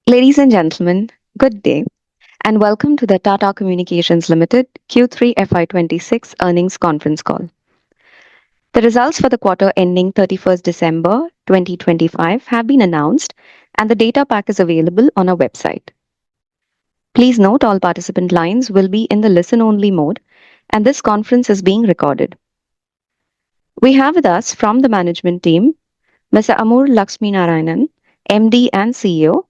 Ladies and gentlemen, good day and welcome to the Tata Communications Limited Q3 FY26 earnings conference call. The results for the quarter ending 31st December 2025 have been announced and the data pack is available on our website. Please note all participant lines will be in the listen-only mode and this conference is being recorded. We have with us from the management team Mr. Amur Lakshmi Narayanan, MD and CEO,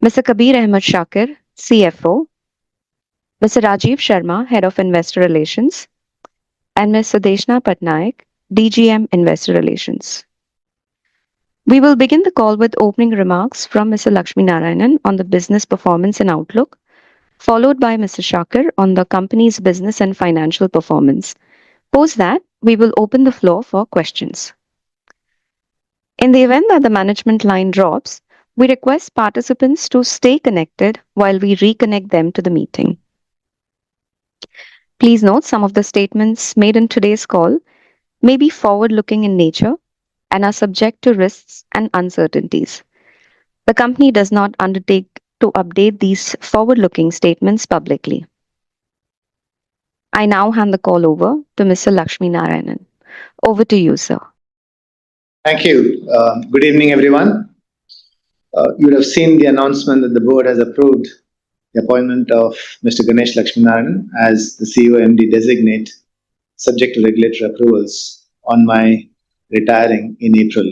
Mr. Kabir Ahmed Shakir, CFO, Mr. Rajiv Sharma, Head of Investor Relations, and Ms. Sudeshna Patnaik, DGM Investor Relations. We will begin the call with opening remarks from Mr. Lakshmi Narayanan on the business performance and outlook, followed by Mr. Shakir on the company's business and financial performance. Post that, we will open the floor for questions. In the event that the management line drops, we request participants to stay connected while we reconnect them to the meeting. Please note some of the statements made in today's call may be forward-looking in nature and are subject to risks and uncertainties. The company does not undertake to update these forward-looking statements publicly. I now hand the call over to Mr. Lakshmi Narayanan. Over to you, sir. Thank you. Good evening, everyone. You would have seen the announcement that the board has approved the appointment of Mr. Ganesh Lakshminarayanan as the CEO MD designate, subject to regulatory approvals, on my retiring in April.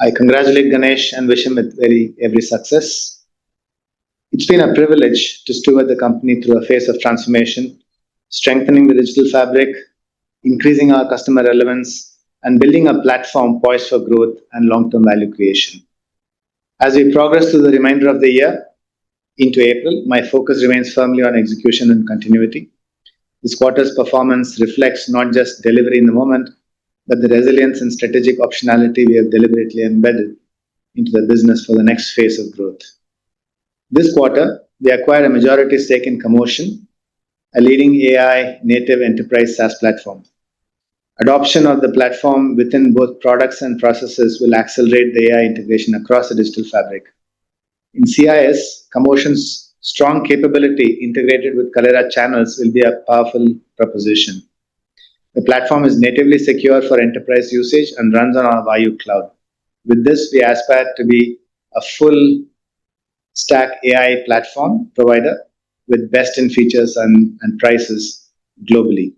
I congratulate Ganesh and wish him every success. It's been a privilege to steward the company through a phase of transformation, strengthening the digital fabric, increasing our customer relevance, and building a platform poised for growth and long-term value creation. As we progress through the remainder of the year into April, my focus remains firmly on execution and continuity. This quarter's performance reflects not just delivery in the moment, but the resilience and strategic optionality we have deliberately embedded into the business for the next phase of growth. This quarter, we acquired a majority stake in Commotion, a leading AI-native enterprise SaaS platform. Adoption of the platform within both products and processes will accelerate the AI integration across the digital fabric. In CIS, Commotion's strong capability integrated with Kaleyra channels will be a powerful proposition. The platform is natively secure for enterprise usage and runs on our Vayu cloud. With this, we aspire to be a full stack AI platform provider with best in features and prices globally.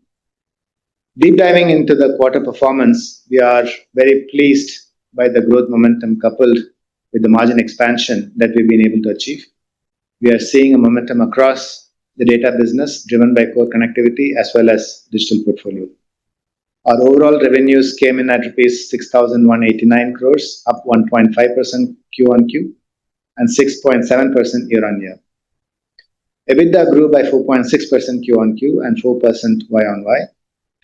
Deep diving into the quarter performance, we are very pleased by the growth momentum coupled with the margin expansion that we've been able to achieve. We are seeing a momentum across the data business driven by core connectivity as well as digital portfolio. Our overall revenues came in at rupees 6,189 crores, up 1.5% Q-on-Q and 6.7% year-on-year. EBITDA grew by 4.6% Q-on-Q and 4% Y-on-Y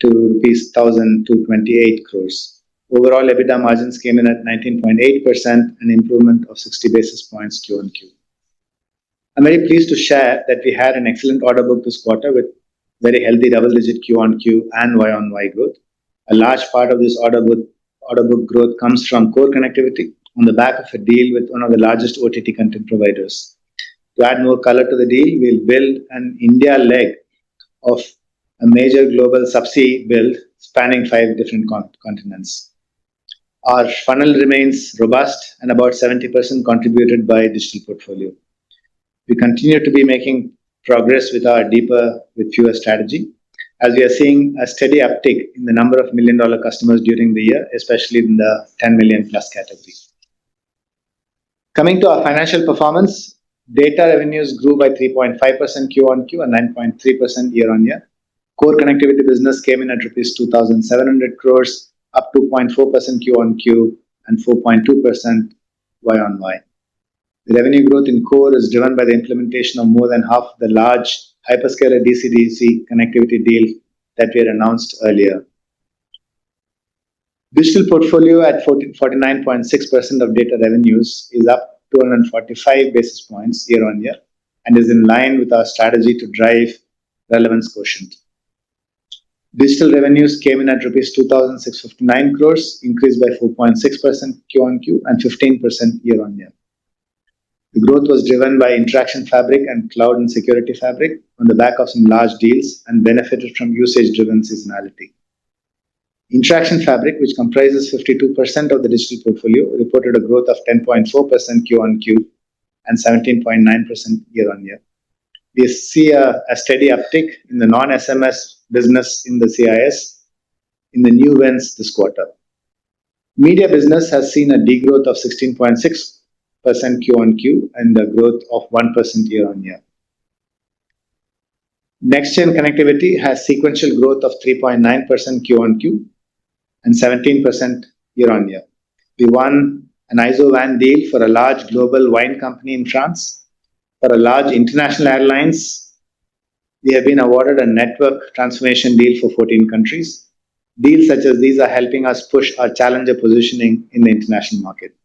to rupees 1,228 crores. Overall, EBITDA margins came in at 19.8%, an improvement of 60 basis points Q-on-Q. I'm very pleased to share that we had an excellent order book this quarter with very healthy double-digit Q-on-Q and Y-on-Y growth. A large part of this order book growth comes from core connectivity on the back of a deal with one of the largest OTT content providers. To add more color to the deal, we'll build an India leg of a major global subsea build spanning 5 different continents. Our funnel remains robust and about 70% contributed by digital portfolio. We continue to be making progress with our deeper with fewer strategy, as we are seeing a steady uptick in the number of million-dollar customers during the year, especially in the 10 million plus category. Coming to our financial performance, data revenues grew by 3.5% Q-on-Q and 9.3% year-on-year. Core connectivity business came in at rupees 2,700 crores, up 2.4% Q-on-Q and 4.2% Y-on-Y. The revenue growth in core is driven by the implementation of more than half the large hyperscaler DC-DC connectivity deal that we had announced earlier. Digital portfolio at 49.6% of data revenues is up 245 basis points year-on-year and is in line with our strategy to drive relevance quotient. Digital revenues came in at rupees 2,659 crores, increased by 4.6% Q-on-Q and 15% year-on-year. The growth was driven by Interaction Fabric and Cloud and Security Fabric on the back of some large deals and benefited from usage-driven seasonality. Interaction Fabric, which comprises 52% of the digital portfolio, reported a growth of 10.4% Q on Q and 17.9% year on year. We see a steady uptick in the non-SMS business in the CIS in the new wins this quarter. Media business has seen a degrowth of 16.6% Q on Q and a growth of 1% year on year. Next-gen connectivity has sequential growth of 3.9% Q on Q and 17% year on year. We won an ISO WAN deal for a large global wine company in France. For a large international airlines, we have been awarded a network transformation deal for 14 countries. Deals such as these are helping us push our challenger positioning in the international market.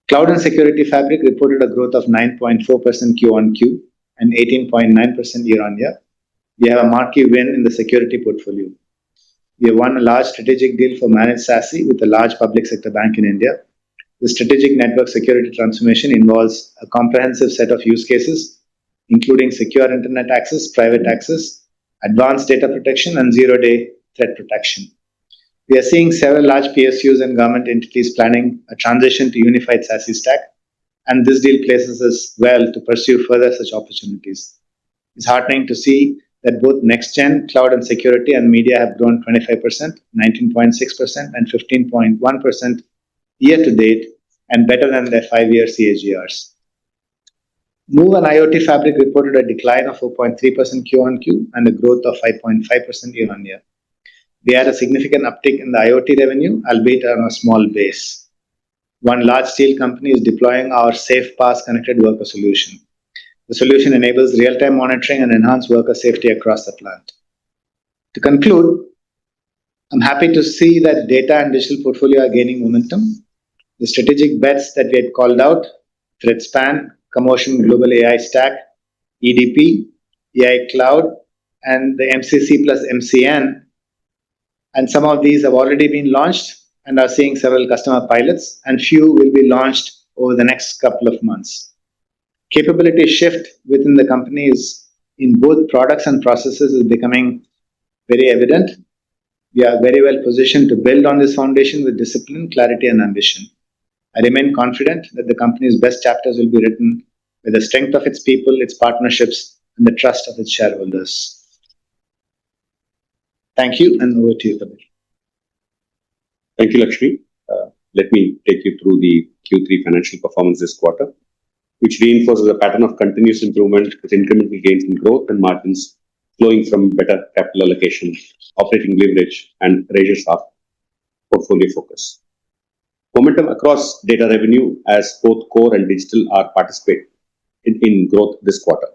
Cloud and Security Fabric reported a growth of 9.4% Q on Q and 18.9% year on year. We have a marquee win in the security portfolio. We have won a large strategic deal for managed SASE with a large public sector bank in India. The strategic network security transformation involves a comprehensive set of use cases, including secure internet access, private access, advanced data protection, and zero-day threat protection. We are seeing several large PSUs and government entities planning a transition to unified SASE stack, and this deal places us well to pursue further such opportunities. It's heartening to see that both next-gen, cloud and security, and media have grown 25%, 19.6%, and 15.1% year to date, and better than their 5-year CAGRs. Move and IoT Fabric reported a decline of 4.3% Q on Q and a growth of 5.5% year on year. We had a significant uptick in the IoT revenue, albeit on a small base. One large steel company is deploying our SafePass connected worker solution. The solution enables real-time monitoring and enhanced worker safety across the plant. To conclude, I'm happy to see that data and digital portfolio are gaining momentum. The strategic bets that we had called out, ThreadSpan, Commotion Global AI Stack, EDP, AI Cloud, and the MCC plus MCN, and some of these have already been launched and are seeing several customer pilots, and few will be launched over the next couple of months. Capability shift within the companies in both products and processes is becoming very evident. We are very well positioned to build on this foundation with discipline, clarity, and ambition. I remain confident that the company's best chapters will be written with the strength of its people, its partnerships, and the trust of its shareholders. Thank you, and over to you, Kabir. Thank you, Lakshmi. Let me take you through the Q3 financial performance this quarter, which reinforces a pattern of continuous improvement with incremental gains in growth and margins flowing from better capital allocation, operating leverage, and razor-sharp portfolio focus. Momentum across data revenue as both core and digital are participating in growth this quarter.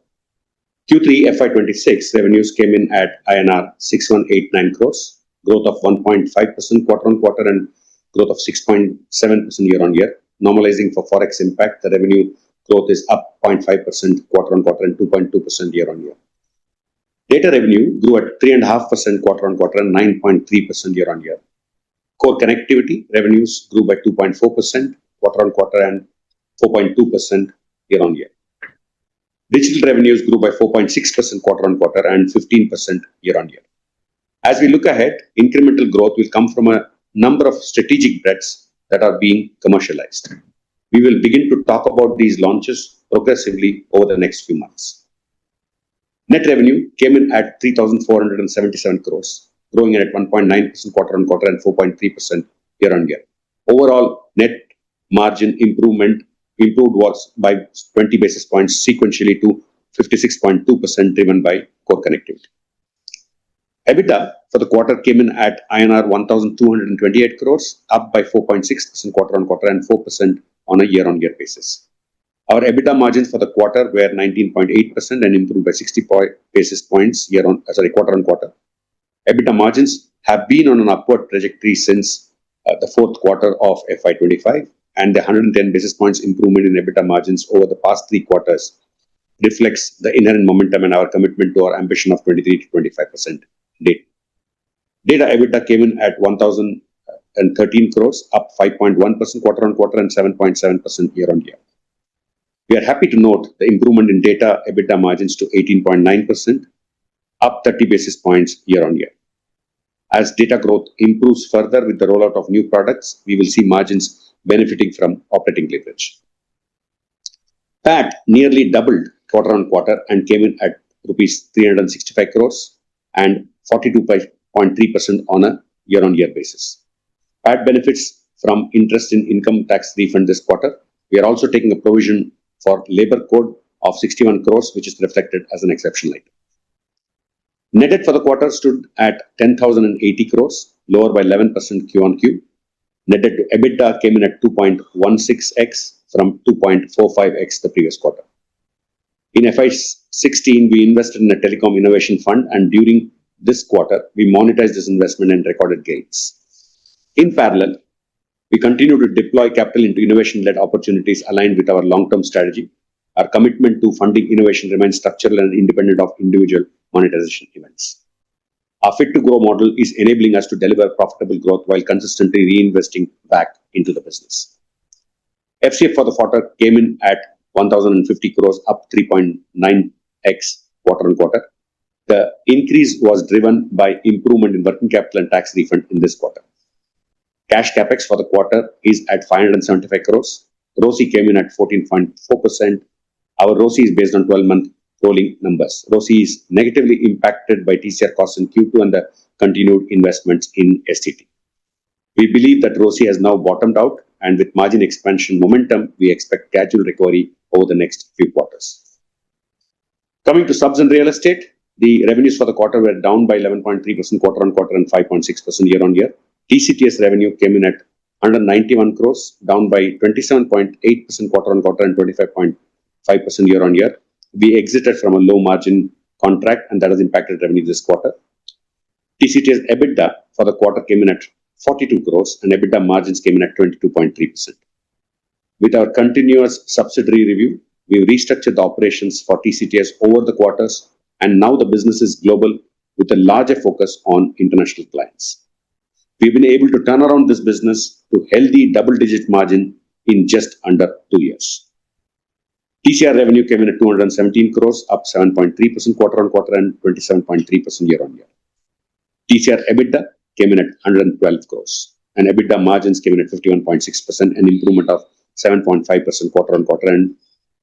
Q3 FY26 revenues came in at INR 6189 crores, growth of 1.5% quarter on quarter and growth of 6.7% year on year. Normalizing for forex impact, the revenue growth is up 0.5% quarter on quarter and 2.2% year on year. Data revenue grew at 3.5% quarter on quarter and 9.3% year on year. Core connectivity revenues grew by 2.4% quarter on quarter and 4.2% year on year. Digital revenues grew by 4.6% quarter on quarter and 15% year on year. As we look ahead, incremental growth will come from a number of strategic bets that are being commercialized. We will begin to talk about these launches progressively over the next few months. Net revenue came in at 3,477 crores, growing at 1.9% quarter on quarter and 4.3% year on year. Overall, net margin improved was by 20 basis points sequentially to 56.2%, driven by core connectivity. EBITDA for the quarter came in at INR 1,228 crores, up by 4.6% quarter on quarter and 4% on a year-on-year basis. Our EBITDA margins for the quarter were 19.8% and improved by 60 basis points quarter on quarter. EBITDA margins have been on an upward trajectory since the fourth quarter of FY25, and the 110 basis points improvement in EBITDA margins over the past 3 quarters reflects the inherent momentum and our commitment to our ambition of 23 to 25%. Data EBITDA came in at 1,013 crores, up 5.1% quarter on quarter and 7.7% year on year. We are happy to note the improvement in data EBITDA margins to 18.9%, up 30 basis points year-on-year. As data growth improves further with the rollout of new products, we will see margins benefiting from operating leverage. PAT nearly doubled quarter-on-quarter and came in at rupees 365 crores and 42.3% on a year-on-year basis. PAT benefits from interest in income tax refund this quarter. We are also taking a provision for labor code of 61 crores, which is reflected as an exceptional item. Net debt for the quarter stood at 10,080 crores, lower by 11% Q-on-Q. Net debt to EBITDA came in at 2.16x from 2.45x the previous quarter. In FY16, we invested in a telecom innovation fund, and during this quarter, we monetized this investment and recorded gains. In parallel, we continue to deploy capital into innovation-led opportunities aligned with our long-term strategy. Our commitment to funding innovation remains structural and independent of individual monetization events. Our Fit to Grow model is enabling us to deliver profitable growth while consistently reinvesting back into the business. FCF for the quarter came in at 1,050 crores, up 3.9x quarter-on-quarter. The increase was driven by improvement in working capital and tax refund in this quarter. Cash capex for the quarter is at 575 crores. ROCE came in at 14.4%. Our ROCE is based on 12-month rolling numbers. ROCE is negatively impacted by TCR costs in Q2 and the continued investments in STT. We believe that ROCE has now bottomed out, and with margin expansion momentum, we expect gradual recovery over the next few quarters. Coming to subs and real estate, the revenues for the quarter were down by 11.3% quarter-on-quarter and 5.6% year-on-year. TCTS revenue came in at 191 crores, down by 27.8% quarter-on-quarter and 25.5% year-on-year. We exited from a low margin contract, and that has impacted revenue this quarter. TCTS EBITDA for the quarter came in at 42 crores, and EBITDA margins came in at 22.3%. With our continuous subsidiary review, we restructured the operations for TCTS over the quarters, and now the business is global with a larger focus on international clients. We've been able to turn around this business to healthy double-digit margin in just under 2 years. TCR revenue came in at 217 crores, up 7.3% quarter-on-quarter and 27.3% year-on-year. TCR EBITDA came in at 112 crores, and EBITDA margins came in at 51.6%, an improvement of 7.5% quarter-on-quarter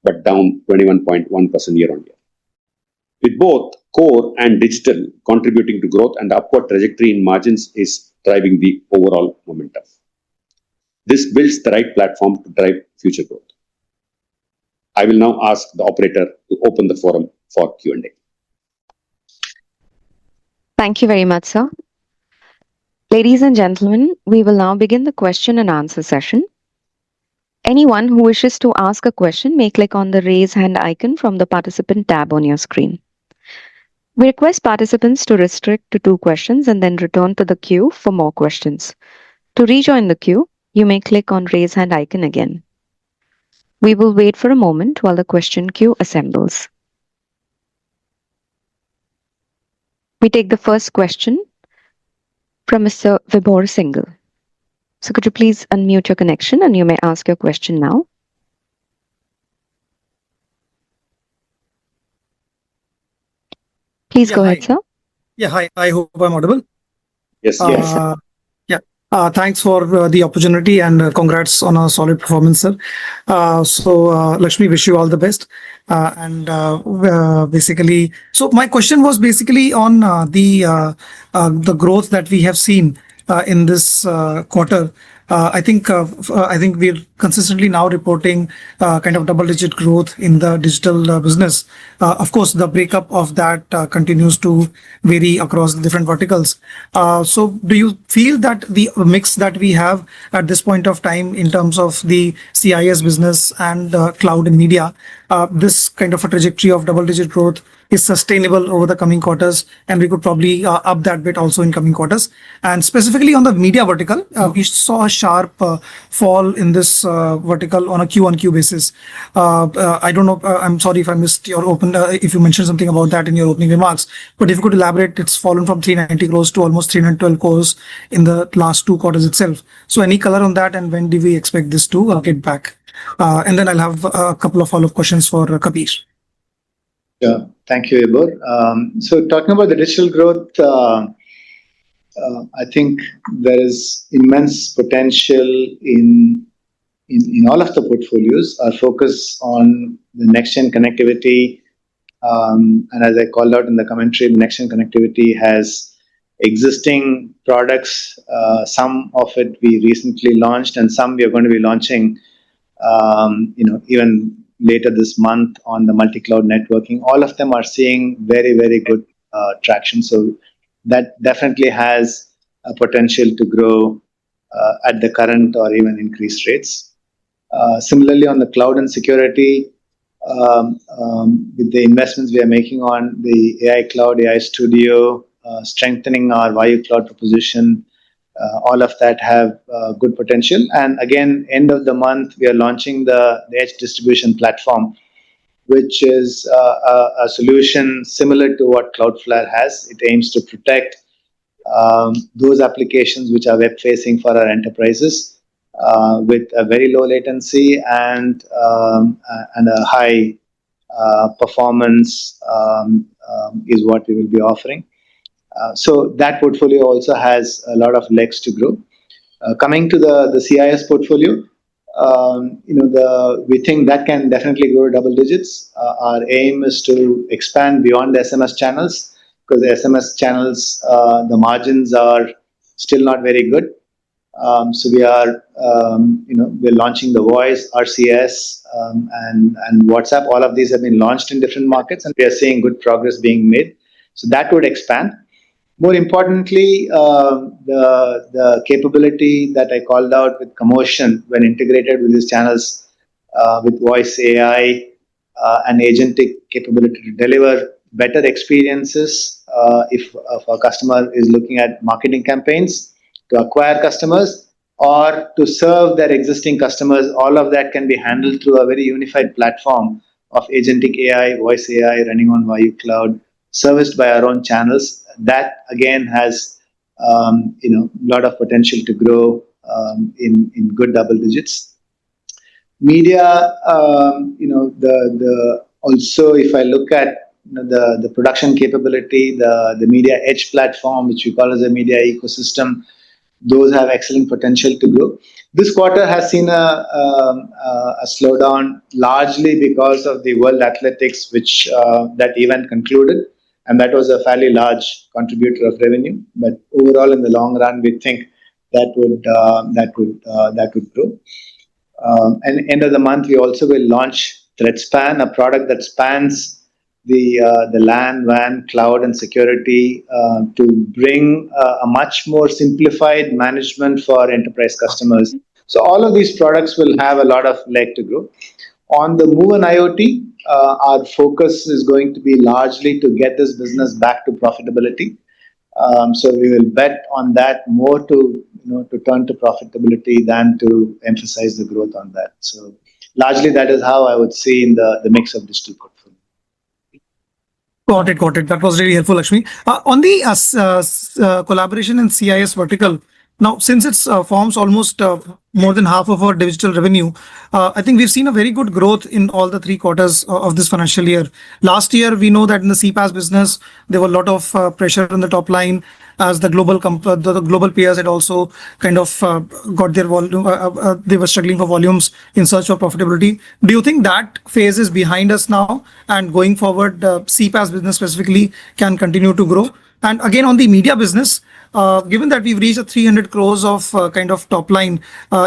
but down 21.1% year-on-year. With both core and digital contributing to growth, and the upward trajectory in margins is driving the overall momentum. This builds the right platform to drive future growth. I will now ask the operator to open the forum for Q&A. Thank you very much, sir. Ladies and gentlemen, we will now begin the question and answer session. Anyone who wishes to ask a question may click on the raise hand icon from the participant tab on your screen. We request participants to restrict to 2 questions and then return to the queue for more questions. To rejoin the queue, you may click on raise hand icon again. We will wait for a moment while the question queue assembles. We take the first question from Mr. Vibhor Singhal. So could you please unmute your connection and you may ask your question now. Please go ahead, sir. Yeah, hi. I hope I'm audible. Yes, yes. Thanks for the opportunity and congrats on a solid performance, sir. Lakshmi, wish you all the best. Basically, so my question was basically on the growth that we have seen in this quarter. I think we're consistently now reporting kind of double-digit growth in the digital business. Of course, the breakup of that continues to vary across the different verticals. So do you feel that the mix that we have at this point of time in terms of the CIS business and cloud and media, this kind of a trajectory of double-digit growth is sustainable over the coming quarters, and we could probably up that bit also in coming quarters? And specifically on the media vertical, we saw a sharp fall in this vertical on a Q-on-Q basis. I don't know, I'm sorry if I missed your if you mentioned something about that in your opening remarks, but if you could elaborate, it's fallen from 390 crores to almost 312 crores in the last 2 quarters itself. So any color on that, and when do we expect this to get back? And then I'll have a couple of follow-up questions for Kabir. Yeah, thank you, Ibor. So talking about the digital growth, I think there is immense potential in all of the portfolios. Our focus on the next-gen connectivity, and as I called out in the commentary, the next-gen connectivity has existing products. Some of it we recently launched, and some we are going to be launching, even later this month on the multi-cloud networking. All of them are seeing very, very good traction. So that definitely has a potential to grow at the current or even increased rates. Similarly, on the cloud and security, with the investments we are making on the AI Cloud, AI Studio, strengthening our Vayu Cloud proposition, all of that have good potential. And again, end of the month, we are launching the Edge distribution platform, which is a solution similar to what Cloudflare has. It aims to protect those applications which are web facing for our enterprises with a very low latency and a high performance is what we will be offering. So that portfolio also has a lot of legs to grow. Coming to the CIS portfolio, we think that can definitely grow double digits. Our aim is to expand beyond the SMS channels, because the SMS channels, the margins are still not very good. So we're launching the voice, RCS, and WhatsApp. All of these have been launched in different markets, and we are seeing good progress being made. So that would expand. More importantly, the capability that I called out with Commotion, when integrated with these channels, with voice AI and agentic capability to deliver better experiences, if a customer is looking at marketing campaigns to acquire customers or to serve their existing customers, all of that can be handled through a very unified platform of agentic AI, voice AI running on Vayu Cloud, serviced by our own channels. That again has a lot of potential to grow in good double digits. Media, the also, if I look at the production capability, the media edge platform, which we call as a media ecosystem, those have excellent potential to grow. This quarter has seen a slowdown, largely because of the World Athletics, which that event concluded, and that was a fairly large contributor of revenue. But overall, in the long run, we think that would grow. And end of the month, we also will launch ThreadSpan, a product that spans the LAN, WAN, cloud, and security to bring a much more simplified management for enterprise customers. So all of these products will have a lot of leg to grow. On the Move and IoT, our focus is going to be largely to get this business back to profitability. So we will bet on that more to turn to profitability than to emphasize the growth on that. So largely that is how I would see in the mix of digital portfolio. Got it. That was really helpful, Lakshmi. On the collaboration in CIS vertical, now since it forms almost more than half of our digital revenue, I think we've seen a very good growth in all the 3 quarters of this financial year. Last year, we know that in the CPaaS business, there were a lot of pressure on the top line, as the global peers had also kind of got their volume. They were struggling for volumes in search of profitability. Do you think that phase is behind us now, and going forward, CPaaS business specifically can continue to grow? And again, on the media business, given that we've reached 300 crores of kind of top line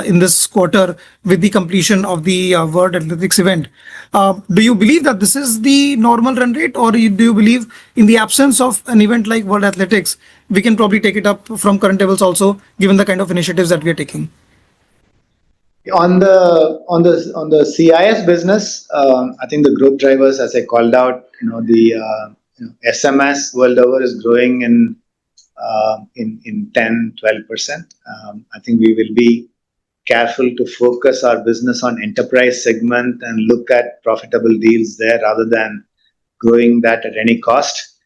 in this quarter with the completion of the World Athletics event, do you believe that this is the normal run rate, or do you believe in the absence of an event like World Athletics, we can probably take it up from current levels also, given the kind of initiatives that we are taking? On the CIS business, I think the growth drivers, as I called out, the SMS world over is growing in 10-12%. I think we will be careful to focus our business on enterprise segment and look at profitable deals there rather than growing that at any cost.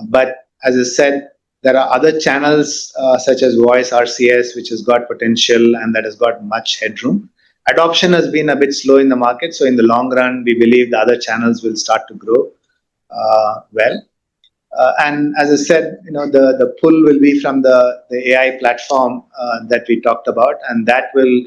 But as I said, There are other channels such as voice RCS, which has got potential and that has got much headroom. Adoption has been a bit slow in the market, so in the long run, we believe the other channels will start to grow well. And as I said, the pull will be from the AI platform that we talked about, and that will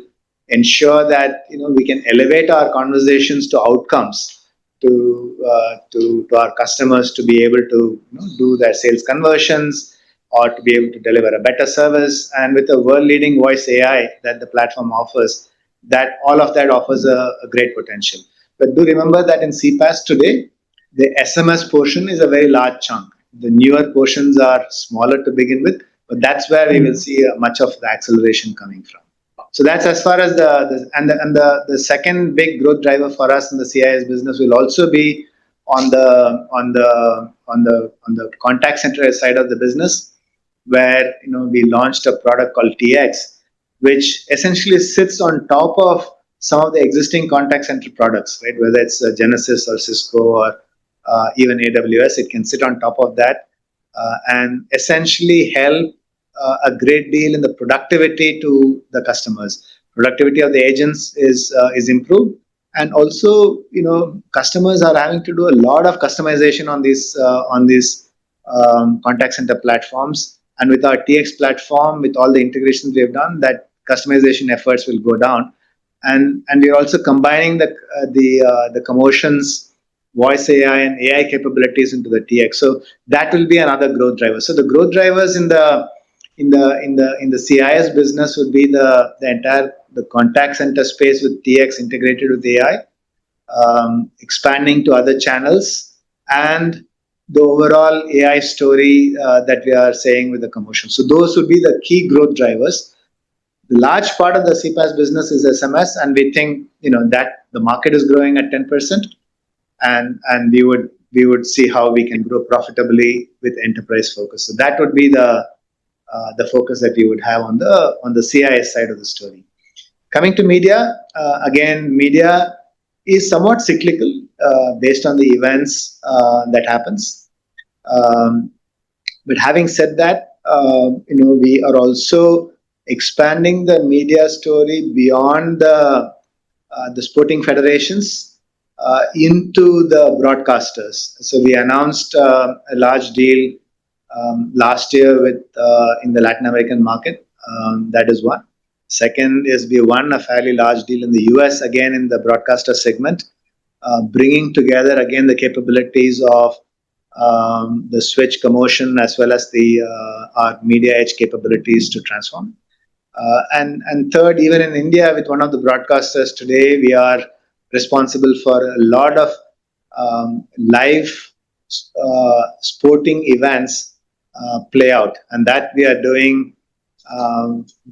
ensure that we can elevate our conversations to outcomes to our customers to be able to do their sales conversions or to be able to deliver a better service. And with the world-leading voice AI that the platform offers, that all of that offers a great potential. But do remember that in CPaaS today, the SMS portion is a very large chunk. The newer portions are smaller to begin with, but that's where we will see much of the acceleration coming from. So that's as far as the second big growth driver for us in the CIS business will also be on the contact center side of the business, where we launched a product called TX, which essentially sits on top of some of the existing contact center products, right? Whether it's Genesys or Cisco or even AWS, it can sit on top of that and essentially help a great deal in the productivity to the customers. Productivity of the agents is improved, and also customers are having to do a lot of customization on these contact center platforms. And with our TX platform, with all the integrations we have done, that customization efforts will go down. And we're also combining the Commotion's voice AI and AI capabilities into the TX. So that will be another growth driver. So the growth drivers in the CIS business would be the entire contact center space with TX integrated with AI, expanding to other channels, and the overall AI story that we are saying with the Commotion. So those would be the key growth drivers. The large part of the CPaaS business is SMS, and we think that the market is growing at 10%, and we would see how we can grow profitably with enterprise focus. So that would be the focus that we would have on the CIS side of the story. Coming to media, again, media is somewhat cyclical based on the events that happens. But having said that, we are also expanding the media story beyond the sporting federations into the broadcasters. So we announced a large deal last year with in the Latin American market. That is one. Second is we won a fairly large deal in the US, again in the broadcaster segment, bringing together again the capabilities of the Switch Commotion as well as our Media Edge capabilities to transform. And third, even in India, with one of the broadcasters today, we are responsible for a lot of live sporting events play out, and that we are doing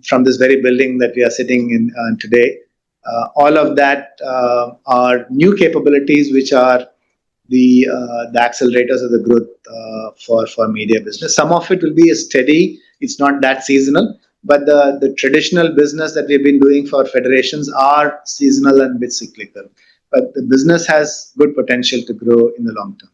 from this very building that we are sitting in today. All of that are new capabilities, which are the accelerators of the growth for media business. Some of it will be steady; it's not that seasonal. But the traditional business that we've been doing for federations are seasonal and a bit cyclical. But the business has good potential to grow in the long term.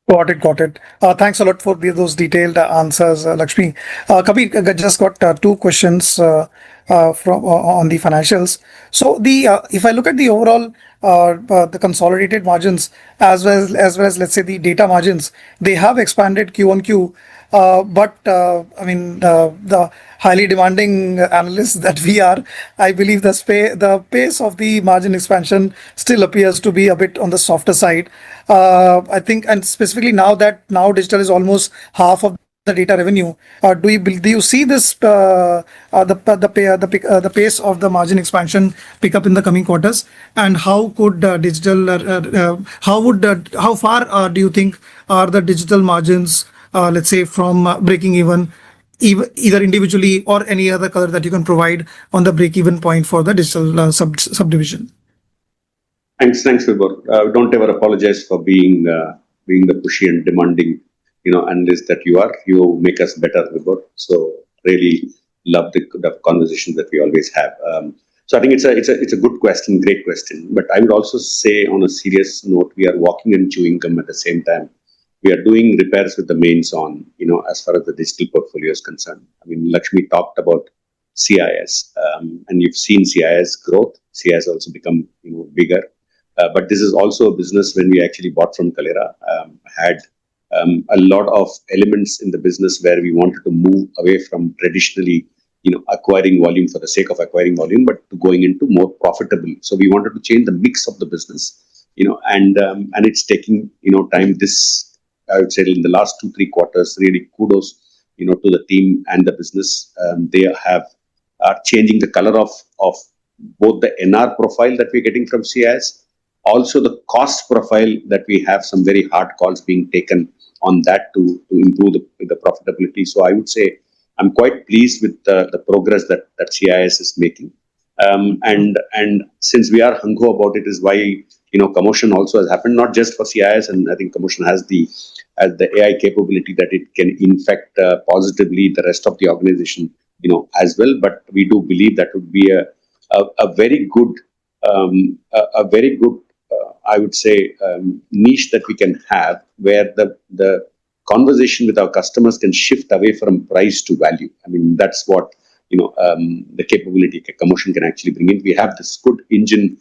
Got it. Thanks a lot for those detailed answers, Lakshmi. Kabir, I just got two questions from on the financials. So if I look at the overall the consolidated margins as well as let's say the data margins, they have expanded Q on Q. But I mean the highly demanding analysts that we are, I believe the pace of the margin expansion still appears to be a bit on the softer side. I think, and specifically now digital is almost half of the data revenue. Do you see this the pace of the margin expansion pick up in the coming quarters? And how could digital how far do you think are the digital margins, let's say from breaking even, either individually or any other color that you can provide on the break-even point for the digital subdivision? Thanks, Vibhor. Don't ever apologize for being the pushy and demanding, analyst that you are. You make us better, Vibhor. So really love the conversation that we always have. So I think it's a good question, great question. But I would also say, on a serious note, we are walking and chewing gum at the same time. we are doing repairs with the mains on, as far as the digital portfolio is concerned. I mean, Lakshmi talked about CIS, and you've seen CIS growth. CIS also become, bigger. But this is also a business when we actually bought from Kalera, had a lot of elements in the business where we wanted to move away from traditionally, acquiring volume for the sake of acquiring volume, but to going into more profitable. So we wanted to change the mix of the business, and it's taking, time. This, I would say, in the last 2-3 quarters, really kudos, to the team and the business. They are changing the color of both the NR profile that we're getting from CIS, also the cost profile that we have some very hard calls being taken on that to improve the profitability. So I would say I'm quite pleased with the progress that CIS is making. And since we are hungry about it is why, commotion also has happened, not just for CIS, and I think commotion has the AI capability that it can infect positively the rest of the organization, as well. But we do believe that would be a very good, I would say, niche that we can have, where the conversation with our customers can shift away from price to value. I mean, that's what, the capability commotion can actually bring in. We have this good engine,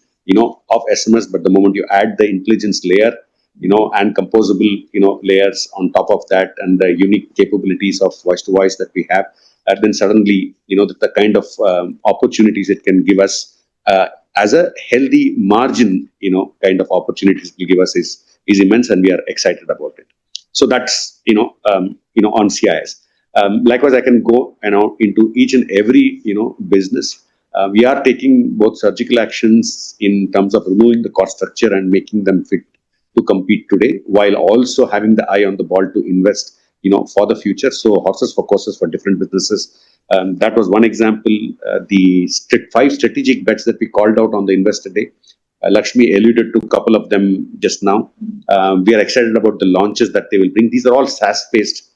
of SMS, but the moment you add the intelligence layer, and composable, layers on top of that, and the unique capabilities of voice to voice that we have, then suddenly, the kind of opportunities it can give us, as a healthy margin, kind of opportunities it will give us is immense, and we are excited about it. So that's, on CIS. Likewise, I can go, into each and every, business. We are taking both surgical actions in terms of removing the cost structure and making them fit to compete today, while also having the eye on the ball to invest, for the future. So horses for courses for different businesses. That was one example. The 5 strategic bets that we called out on the Investor Day. Lakshmi alluded to a couple of them just now. We are excited about the launches that they will bring. These are all SaaS-based,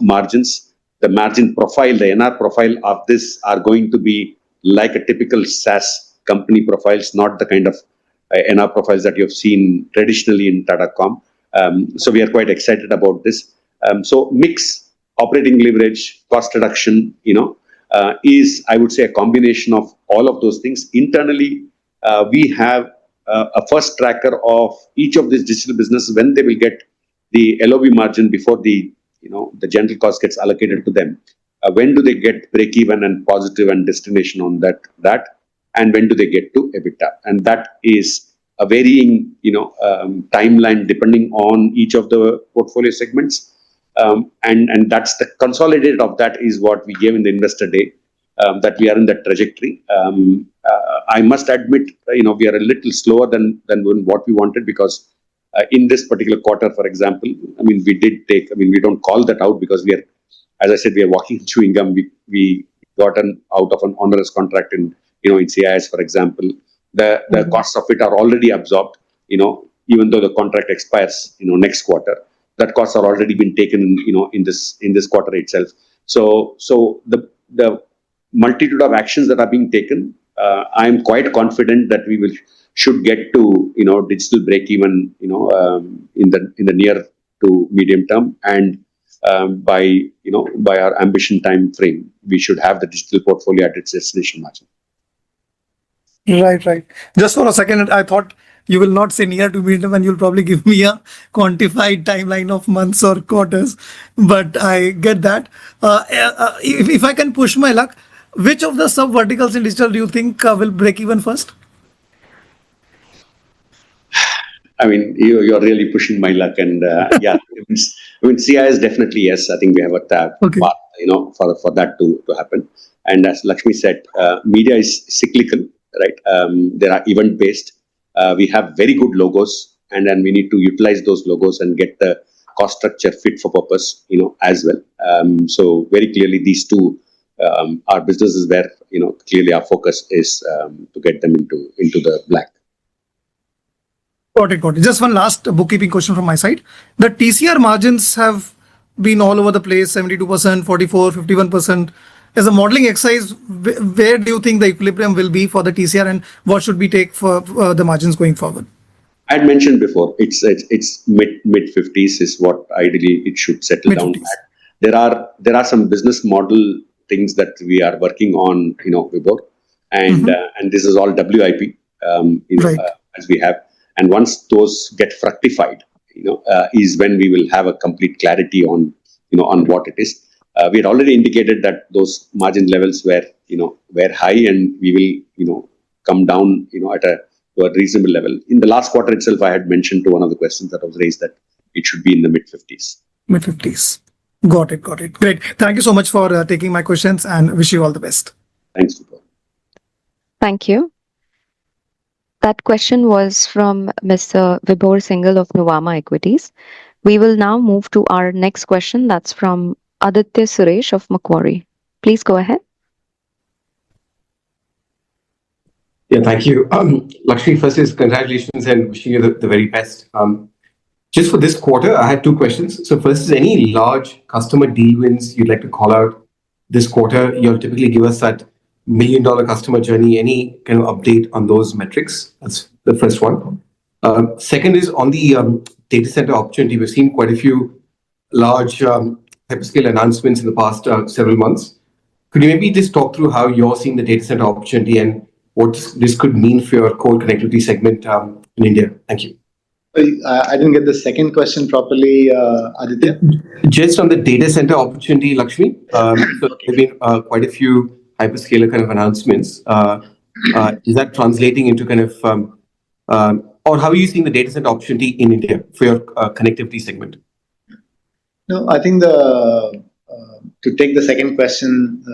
margins. The margin profile, the NR profile of this are going to be like a typical SaaS company profiles, not the kind of NR profiles that you have seen traditionally in Tata Com. So we are quite excited about this. So mix, operating leverage, cost reduction, is, I would say, a combination of all of those things. Internally, we have a first tracker of each of these digital businesses when they will get the LOB margin before the general cost gets allocated to them. When do they get break even and positive and destination on that, and when do they get to EBITDA? And that is a varying, timeline depending on each of the portfolio segments. And that's the consolidated of that is what we gave in the Investor Day, that we are in that trajectory. I must admit, we are a little slower than what we wanted, because in this particular quarter, for example, we don't call that out because we are, as I said, we are walking chewing gum. We got out of an onerous contract in CIS, for example. The costs of it are already absorbed, even though the contract expires, next quarter. That costs are already been taken, in this quarter itself. So the multitude of actions that are being taken, I am quite confident that we should get to, digital break even, in the near to medium term, and by our ambition time frame, we should have the digital portfolio at its destination margin. Right. Just for a second, I thought you will not say near to medium, and you'll probably give me a quantified timeline of months or quarters. But I get that. If I can push my luck, which of the sub verticals in digital do you think will break even first? I mean, you're really pushing my luck, and yeah, CIS definitely yes. I think we have a path, for that to happen. And as Lakshmi said, media is cyclical, right? There are event based. We have very good logos, and then we need to utilize those logos and get the cost structure fit for purpose, as well. So very clearly, these two are businesses where clearly our focus is to get them into the black. Got it. Just one last bookkeeping question from my side. The TCR margins have been all over the place, 72%, 44%, 51%. As a modeling exercise, where do you think the equilibrium will be for the TCR, and what should we take for the margins going forward? I had mentioned before, it's mid 50s is what ideally it should settle down Mid-50s. at. There are some business model things that we are working on, Vibhor, and this is all WIP, Right. as we have. And once those get fructified, is when we will have a complete clarity on what it is. We had already indicated that those margin levels were high, and we will come down at to a reasonable level. In the last quarter itself, I had mentioned to one of the questions that was raised that it should be in the mid 50s. Mid-50s. Got it. Got it. Great. Thank you so much for taking my questions and wish you all the best. Thanks, Vibhor. Thank you. That question was from Mr. Vibhor Singhal of Nuvama Equities. We will now move to our next question. That's from Aditya Suresh of Macquarie. Please go ahead. Yeah, thank you. Lakshmi, first is congratulations and wishing you the very best. Just for this quarter, I had two questions. So first is any large customer deal wins you'd like to call out this quarter? You'll typically give us that $1 million customer journey. Any kind of update on those metrics? That's the first one. Second is on the data center opportunity. We've seen quite a few large hyperscale announcements in the past several months. Could you maybe just talk through how you're seeing the data center opportunity and what this could mean for your core connectivity segment in India? Thank you. I didn't get the second question properly, Aditya. Just on the data center opportunity, Lakshmi. So there have been quite a few hyperscaler kind of announcements. Is that translating into kind of, or how are you seeing the data center opportunity in India for your connectivity segment? No, I think to take the second question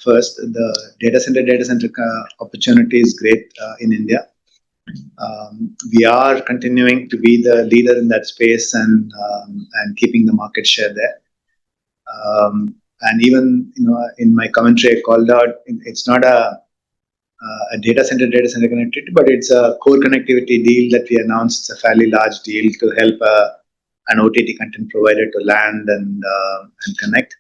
first, the data center opportunity is great in India. We are continuing to be the leader in that space and keeping the market share there. And even in my commentary, I called out it's not a data center connectivity, but it's a core connectivity deal that we announced. It's a fairly large deal to help an OTT content provider to land and connect.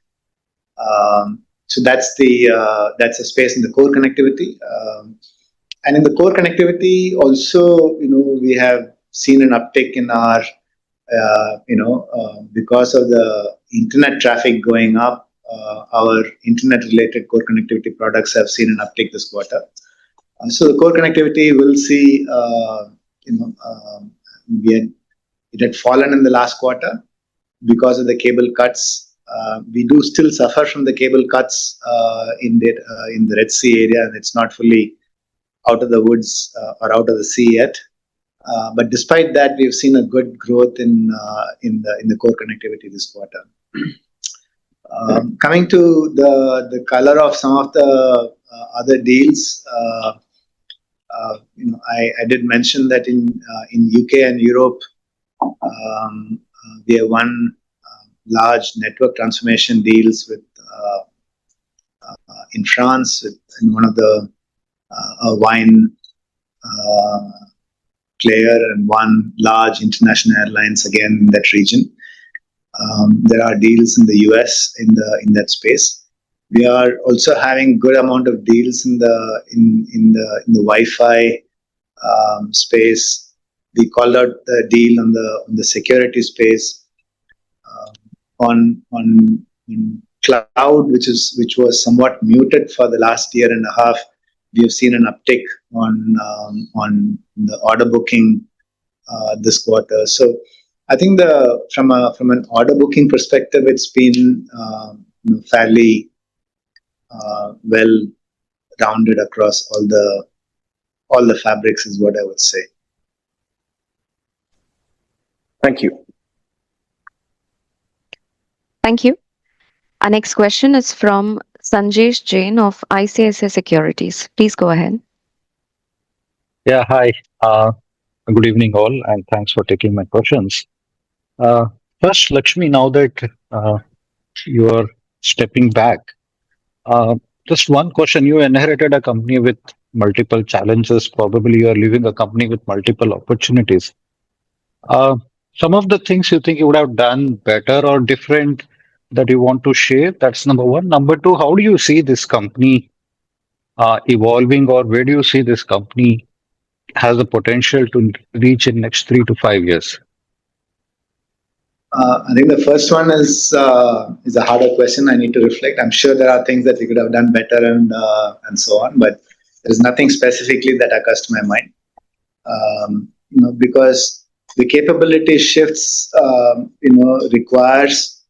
So that's a space in the core connectivity. And in the core connectivity, also, we have seen an uptick in our, because of the internet traffic going up, our internet-related core connectivity products have seen an uptick this quarter. So the core connectivity will see, it had fallen in the last quarter because of the cable cuts. We do still suffer from the cable cuts in the Red Sea area, and it's not fully out of the woods or out of the sea yet. But despite that, we've seen a good growth in the core connectivity this quarter. Coming to the color of some of the other deals, I did mention that in UK and Europe, we have won large network transformation deals with in France with one of the wine player and one large international airlines again in that region. There are deals in the US in that space. We are also having good amount of deals in the Wi-Fi space. We called out the deal on the security space on cloud, which was somewhat muted for the last year and a half. We have seen an uptick on the order booking this quarter. So I think from an order booking perspective, it's been fairly well rounded across all the fabrics, is what I would say. Thank you. Thank you. Our next question is from Sanjesh Jain of ICICI Securities. Please go ahead. Yeah, hi. Good evening, all, and thanks for taking my questions. First, Lakshmi, now that you are stepping back, just one question. You inherited a company with multiple challenges. Probably you are leaving a company with multiple opportunities. Some of the things you think you would have done better or different that you want to share? That's number one. Number two, how do you see this company evolving, or where do you see this company has the potential to reach in next 3 to 5 years? I think the first one is a harder question. I need to reflect. I'm sure there are things that we could have done better and so on, but there's nothing specifically that occurs to my mind. Because the capability shifts, requires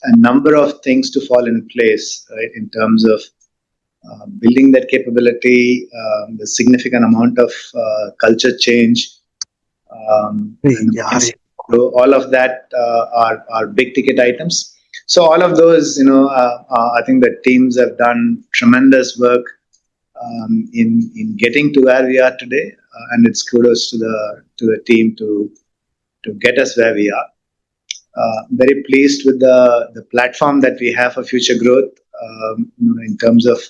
a number of things to fall in place, right? In terms of building that capability, the significant amount of culture change, and so all of that are big ticket items. So all of those, I think the teams have done tremendous work in getting to where we are today, and it's kudos to the team to get us where we are. Very pleased with the platform that we have for future growth. In terms of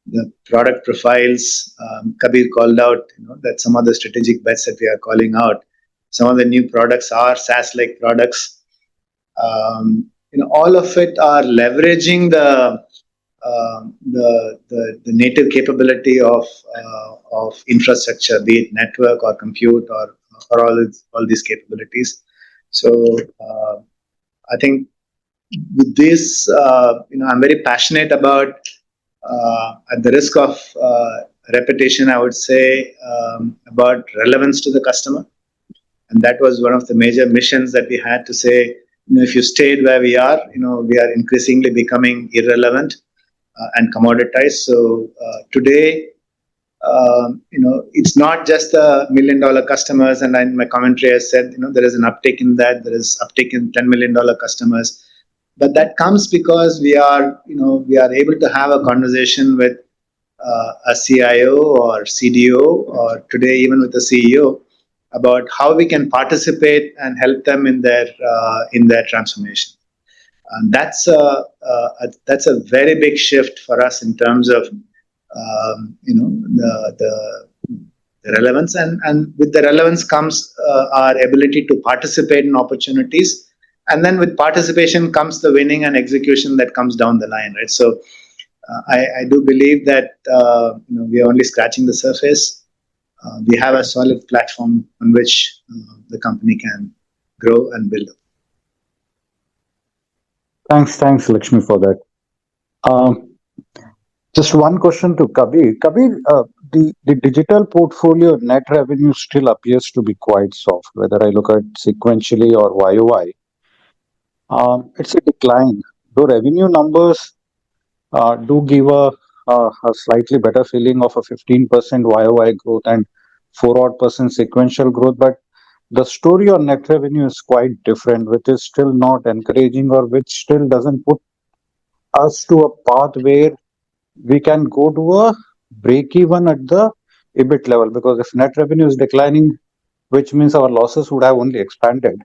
the product profiles, Kabir called out, that some of the strategic bets that we are calling out, some of the new products are SaaS-like products. All of it are leveraging the native capability of infrastructure, be it network or compute or all these capabilities. So I think with this, I'm very passionate about, at the risk of repetition, I would say, about relevance to the customer. And that was one of the major missions that we had to say, if you stayed where we are, we are increasingly becoming irrelevant and commoditized. So today, it's not just the $1 million customers. And in my commentary, I said, there is an uptick in that. There is uptick in $10 million customers. But that comes because we are able to have a conversation with a CIO or CDO, or today even with the CEO, about how we can participate and help them in their transformation. And that's a very big shift for us in terms of the relevance, and with the relevance comes our ability to participate in opportunities, and then with participation comes the winning and execution that comes down the line, right? So I do believe that we are only scratching the surface. We have a solid platform on which the company can grow and build. Thanks, Lakshmi, for that. Just one question to Kabir. Kabir, the digital portfolio net revenue still appears to be quite soft, whether I look at sequentially or YOY. It's a decline. Though revenue numbers do give a slightly better feeling of a 15% YOY growth and 4% sequential growth, but the story on net revenue is quite different, which is still not encouraging, or which still doesn't put us to a path where we can go to a break even at the EBIT level. Because if net revenue is declining, which means our losses would have only expanded.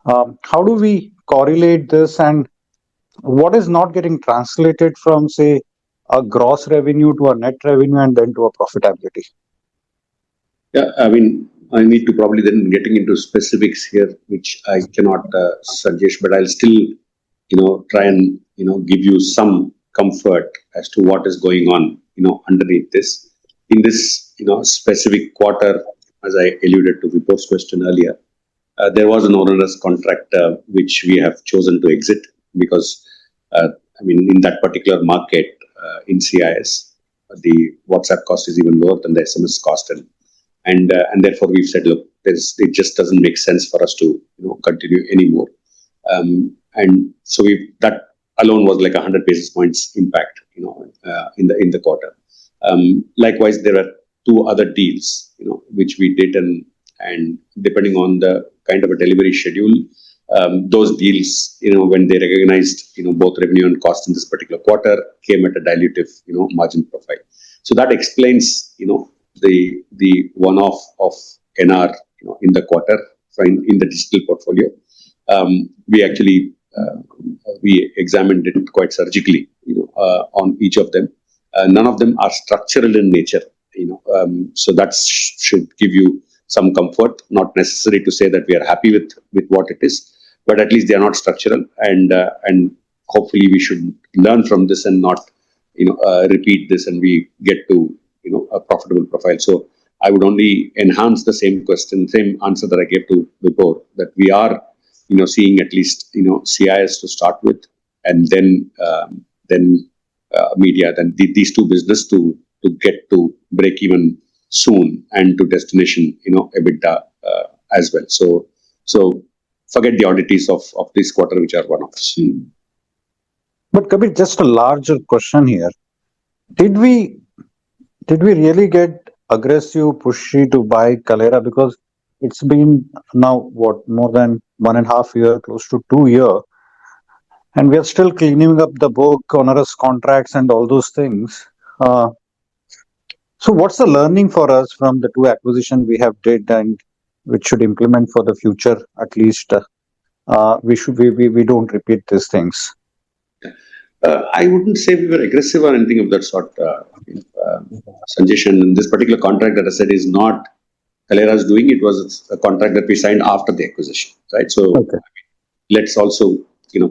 How do we correlate this, and what is not getting translated from, say, a gross revenue to a net revenue and then to a profitability? Yeah, I mean, I need to probably then getting into specifics here, which I cannot suggest, but I'll still, try and, give you some comfort as to what is going on, underneath this. In this, specific quarter, as I alluded to Vipul's question earlier, there was an onerous contract which we have chosen to exit because, in that particular market in CIS, the WhatsApp cost is even lower than the SMS cost, and therefore we've said, look, it just doesn't make sense for us to continue anymore, and so that alone was like 100 basis points impact in the quarter. Likewise, there are two other deals which we did, and depending on the kind of a delivery schedule, those deals, when they recognized both revenue and cost in this particular quarter, came at a dilutive margin profile. So that explains the one-off of NR in the quarter in the digital portfolio. We actually we examined it quite surgically on each of them. None of them are structural in nature, so that should give you some comfort. Not necessary to say that we are happy with what it is, but at least they are not structural, and hopefully we should learn from this and not repeat this, and we get to a profitable profile. So I would only enhance the same answer that I gave to before, that we are, seeing at least, CIS to start with, and then media, then these two business to get to break even soon and to destination, EBITDA as well. So forget the oddities of this quarter, which are one-offs. But Kabir, just a larger question here. Did we really get aggressive, pushy to buy Kalera? Because it's been now what, more than 1.5 years, close to 2 years, and we are still cleaning up the book, onerous contracts, and all those things. So what's the learning for us from the two acquisitions we have did, and which should implement for the future? At least we don't repeat these things. I wouldn't say we were aggressive or anything of that sort, Sanjesh. And this particular contract that I said is not Kalera's doing. It was a contract that we signed after the acquisition, right? So Okay. let's also,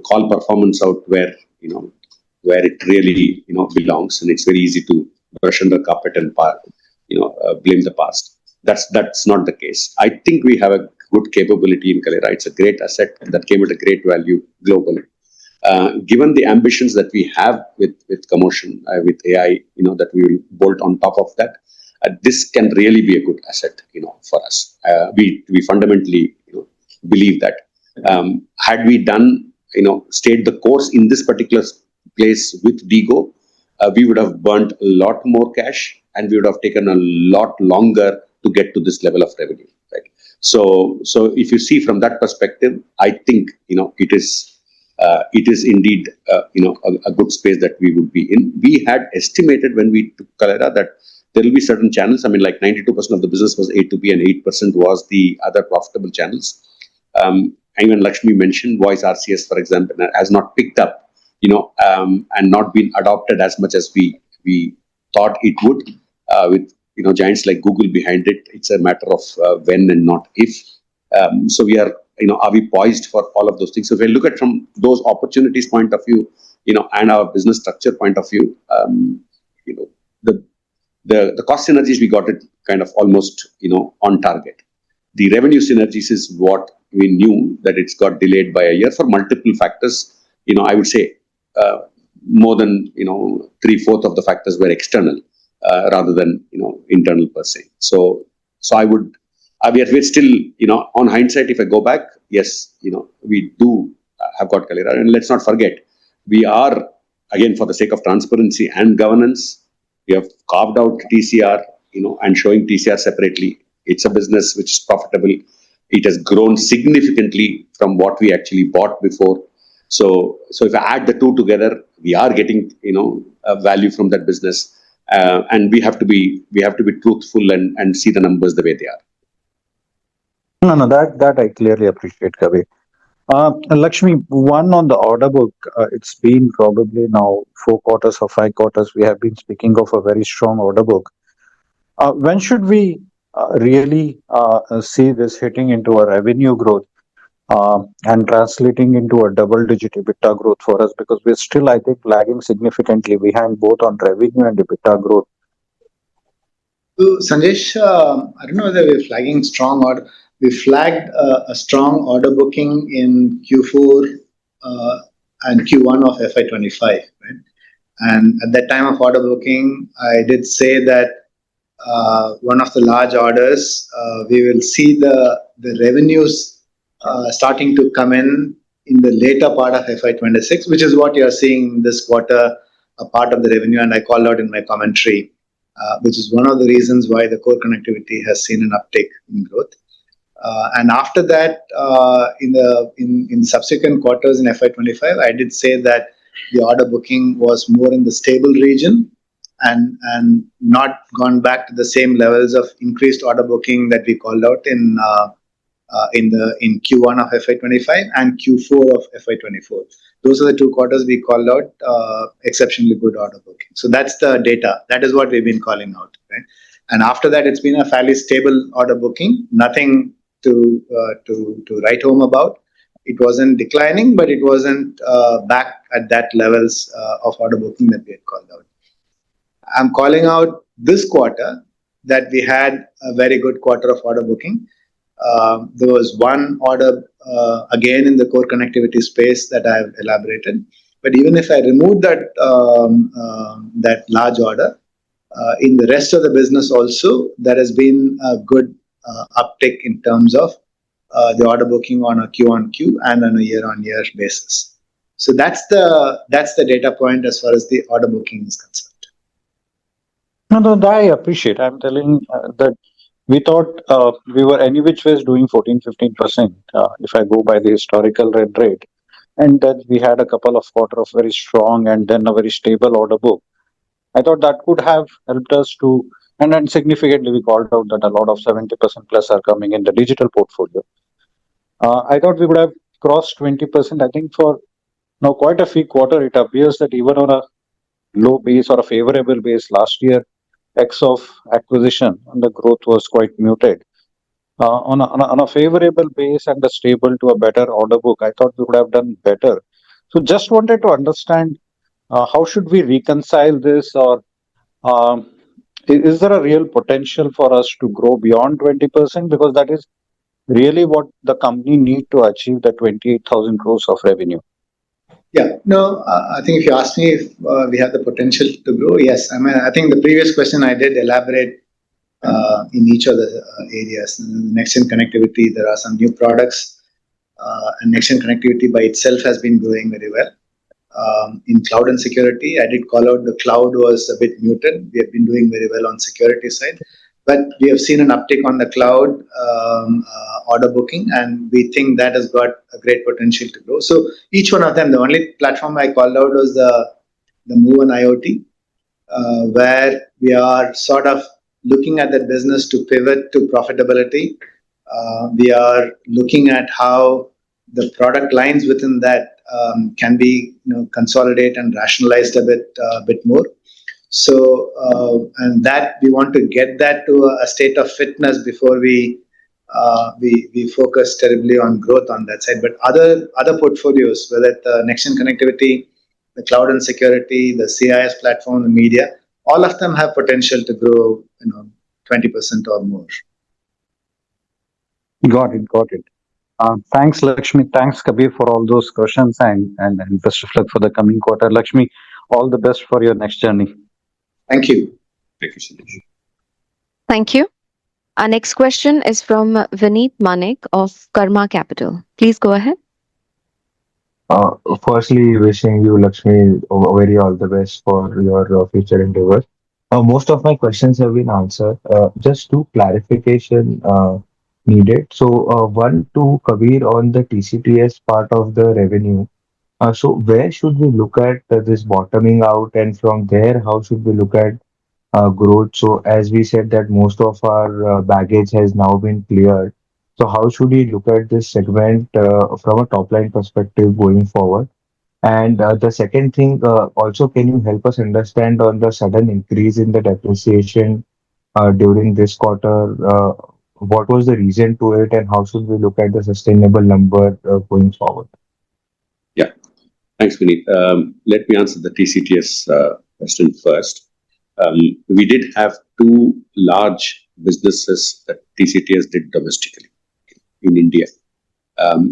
call performance out where it really, belongs, and it's very easy to brush under the carpet and blame the past. That's not the case. I think we have a good capability in Kalera. It's a great asset that came at a great value globally. Given the ambitions that we have with commotion, with AI, that we will bolt on top of that, this can really be a good asset, for us. We fundamentally, believe that. Had we stayed the course in this particular place with Digo, we would have burnt a lot more cash, and we would have taken a lot longer to get to this level of revenue, right? So if you see from that perspective, I think, it is indeed, a good space that we would be in. We had estimated when we took Kalera that there will be certain channels. I mean, like 92% of the business was A2B and 8% was the other profitable channels. Even Lakshmi mentioned voice RCS, for example, has not picked up, and not been adopted as much as we thought it would, with, giants like Google behind it. It's a matter of when and not if. So we are we poised for all of those things? So if we look at from those opportunities point of view, and our business structure point of view, the cost synergies, we got it kind of almost, on target. The revenue synergies is what we knew that it's got delayed by a year for multiple factors. I would say more than 3/4 of the factors were external rather than internal per se. So I would. We're still, on hindsight, if I go back, yes, we do have got Kalera. And let's not forget, we are, again, for the sake of transparency and governance, we have carved out TCR, and showing TCR separately. It's a business which is profitable. It has grown significantly from what we actually bought before. So if I add the two together, we are getting, a value from that business. And we have to be truthful and see the numbers the way they are. No, that I clearly appreciate, Kabir. Lakshmi, one on the order book, it's been probably now 4 quarters or 5 quarters we have been speaking of a very strong order book. When should we really see this hitting into a revenue growth and translating into a double-digit EBITDA growth for us? Because we're still, I think, lagging significantly behind both on revenue and EBITDA growth. So, Sanjesh, I don't know whether we're flagging strong order. We flagged a strong order booking in Q4 and Q1 of FY25, right? And at that time of order booking, I did say that one of the large orders, we will see the revenues starting to come in the later part of FY26, which is what you are seeing this quarter, a part of the revenue, and I called out in my commentary, which is one of the reasons why the core connectivity has seen an uptick in growth. And after that, in subsequent quarters in FY25, I did say that the order booking was more in the stable region and not gone back to the same levels of increased order booking that we called out in Q1 of FY25 and Q4 of FY24. Those are the 2 quarters we called out exceptionally good order booking. So that's the data. That is what we've been calling out, right? And after that, it's been a fairly stable order booking. Nothing to write home about. It wasn't declining, but it wasn't back at that levels of order booking that we had called out. I'm calling out this quarter that we had a very good quarter of order booking. There was one order again in the core connectivity space that I have elaborated. But even if I remove that large order, in the rest of the business also, there has been a good uptick in terms of the order booking on a Q-on-Q and on a year-on-year basis. So that's the data point as far as the order booking is concerned. No, I appreciate. I'm telling that we thought we were any which ways doing 14-15%, if I go by the historical rate. And then we had a couple of quarter of very strong and then a very stable order book. I thought that could have helped us to, and then significantly we called out that a lot of 70% plus are coming in the digital portfolio. I thought we would have crossed 20%. I think for now quite a few quarter, it appears that even on a low base or a favorable base last year, X of acquisition, and the growth was quite muted. On a favorable base and a stable to a better order book, I thought we would have done better. So just wanted to understand how should we reconcile this, or um, is there a real potential for us to grow beyond 20%? Because that is really what the company need to achieve the 28,000 crores of revenue. Yeah, no, I think if you ask me if we have the potential to grow, yes. I mean, I think the previous question I did elaborate in each of the areas. In next-gen connectivity, there are some new products, and next-gen connectivity by itself has been growing very well. In cloud and security, I did call out the cloud was a bit muted. We have been doing very well on security side, but we have seen an uptick on the cloud order booking, and we think that has got a great potential to grow. So each one of them, the only platform I called out was the Move and IoT, where we are sort of looking at that business to pivot to profitability. We are looking at how the product lines within that can be consolidate and rationalized a bit more. So and that we want to get that to a state of fitness before we focus terribly on growth on that side. But other portfolios, whether it's the next-gen connectivity, the cloud and security, the CIS platform, the media, all of them have potential to grow 20% or more. Got it. Thanks, Lakshmi. Thanks, Kabir, for all those questions, and best of luck for the coming quarter. Lakshmi, all the best for your next journey. Thank you. Thank you, Suresh. Thank you. Our next question is from Vineet Manik of Karma Capital. Please go ahead. Firstly, wishing you, Lakshmi, very all the best for your future endeavors. Most of my questions have been answered. Just two clarification needed. So, one to Kabir on the TCTS part of the revenue. So, where should we look at this bottoming out, and from there, how should we look at growth? So, as we said that most of our baggage has now been cleared. So, how should we look at this segment from a top line perspective going forward? And the second thing, also, can you help us understand on the sudden increase in the depreciation during this quarter? What was the reason to it, and how should we look at the sustainable number going forward? Yeah, thanks, Vineet. Let me answer the TCTS question first. We did have two large businesses that TCTS did domestically in India.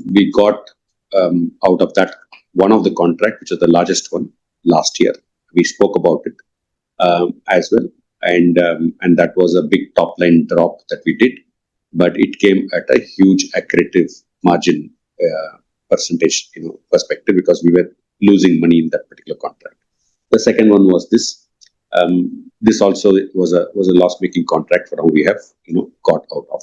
We got out of that one of the contract, which is the largest one last year. We spoke about it as well, and that was a big top line drop that we did, but it came at a huge accretive margin percentage perspective, because we were losing money in that particular contract. The second one was this. This also was a loss-making contract for how we have got out of.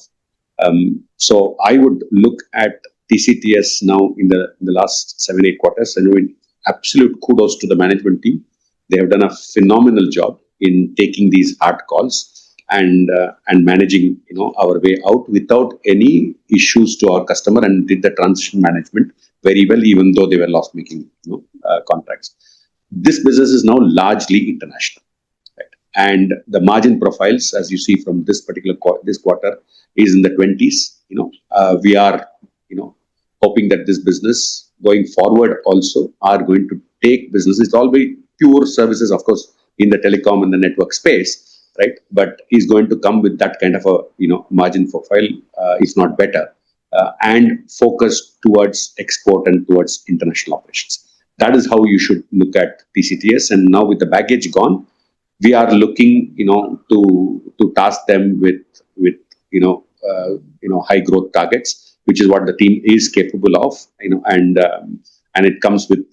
So I would look at TCTS now in the last 7-8 quarters, and absolute kudos to the management team. They have done a phenomenal job in taking these hard calls and managing our way out without any issues to our customer, and did the transition management very well, even though they were loss-making contracts. This business is now largely international, right? And the margin profiles, as you see from this particular this quarter, is in the 20s. We are hoping that this business going forward also are going to take business. It's all very pure services, of course, in the telecom and the network space, right? But is going to come with that kind of a margin profile, if not better, and focus towards export and towards international operations. That is how you should look at TCTS. And now with the baggage gone, we are looking, to task them with high growth targets, which is what the team is capable of, and it comes with